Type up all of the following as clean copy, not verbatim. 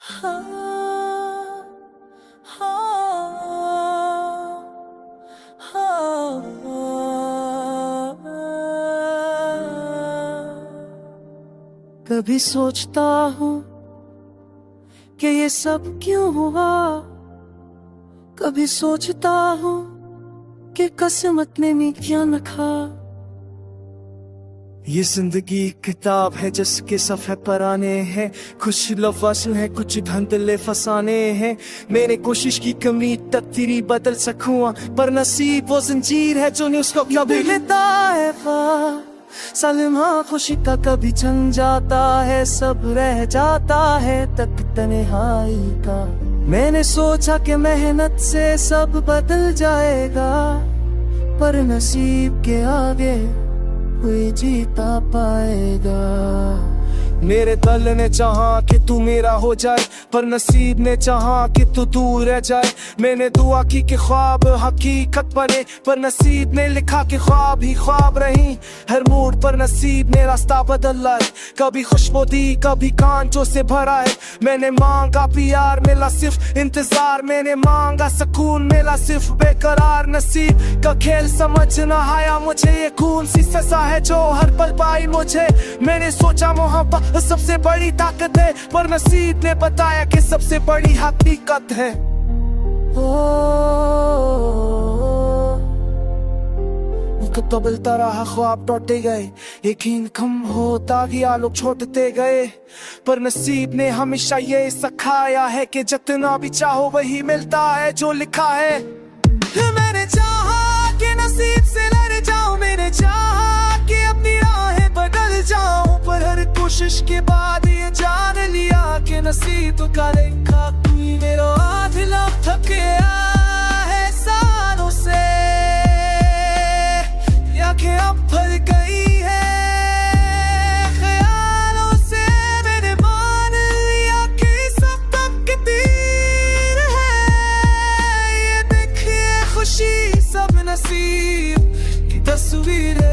हाँ, हाँ, हाँ, कभी सोचता हूँ कि ये सब क्यों हुआ। कभी सोचता हूँ कि किस्मत ने भी क्या लिखा। ये जिंदगी एक किताब है जिसके सफ़े पराने हैं। कुछ लफ्ज़ हैं, कुछ धंधले फसाने हैं। मैंने कोशिश की कमी तकदीरी बदल सकूं, पर नसीब वो जंजीर है जो नहीं उसको कभी लेता है। सलमा खुशी का कभी छन जाता है, सब रह जाता है तक तन्हाई का। मैंने सोचा कि मेहनत से सब बदल जाएगा, पर नसीब के आगे कोई जीता पाएगा। मेरे दिल ने चाहा कि तू मेरा हो जाए, पर नसीब ने चाहा कि तू दूर रह जाए। मैंने दुआ की कि ख्वाब हकीकत बने, पर नसीब ने लिखा कि ख्वाब ही ख्वाब रही। हर मोड़ पर नसीब ने रास्ता बदला है, कभी खुशबू दी कभी कांचों से भरा है। मैंने मांगा प्यार मिला सिर्फ इंतजार, मैंने मांगा सुकून मिला सिर्फ बेकरार। नसीब का खेल समझ न आया मुझे, ये कौन सी सजा है जो हर पल पाई मुझे। मैंने सोचा मोहब्बत सबसे बड़ी ताकत है, पर नसीब ने बताया कि सबसे बड़ी हकीकत है। तो बलता रहा, ख्वाब टूटे गए, यकीन कम होता गया, लोग छोड़ते गए। पर नसीब ने हमेशा ये सिखाया है कि जितना भी चाहो वही मिलता है जो लिखा है। मैंने चाहा कि नसीब से लड़ जाऊं, मैंने चाहा कि अपनी राहें बदल जाऊं, पर हर कोशिश के बाद ये जान लिया कि नसीब का लेखा कोई मेरा आधिला थक गया है सालों से, या कि अब भर गई है ख्यालों से। मैंने मान लिया कि सब तकदीर है, ये देखिए खुशी सब नसीब की तस्वीर है।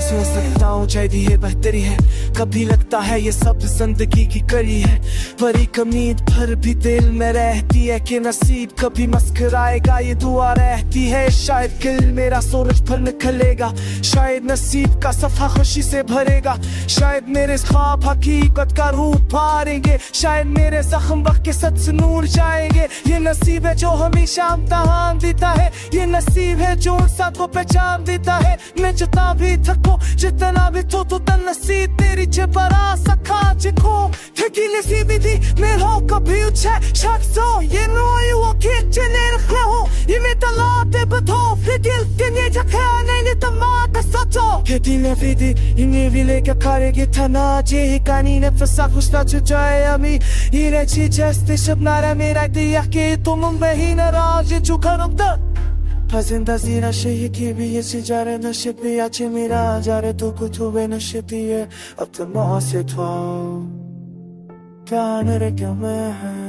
सोच सकता हूँ चाहती है बेहतरी है, कभी लगता है ये सब जिंदगी की कड़ी है, पर एक उम्मीद भर भी दिल में रहती है कि नसीब कभी मुस्कुराएगा। ये दुआ रहती है शायद कल मेरा सूरज फिर निकलेगा, शायद नसीब का सफा खुशी से भरेगा, शायद मेरे ख्वाब हकीकत का रूप पारेंगे, शायद मेरे जख्म वक्त के सच से नूर जाएंगे। ये नसीब है जो हमेशा इम्तिहान देता है, ये नसीब है जो इंसान को पहचान देता है। मैं जितना भी थको जितना भी तो नसीब तेरी बरा सखा जिको ठेकी नसीबी थी मेरो कभी उछे शख्सो ये नोयू के चलेर खो ये में तलाते बतो फिकिल के जखा नहीं तमाक सचो के दिल विधि इन्हें विले के करेगी तना जे कानी ने फसा खुशना चुचाए अमी ये चीज़ शब्नारा मेरा दिया के तुम वही नाराज चुका रुकता Fazenda zina şehir gibi yesicare nasip ya çemira jare tu kuch hue nasip diye ab to maase twa प्यार रे क्या मैं है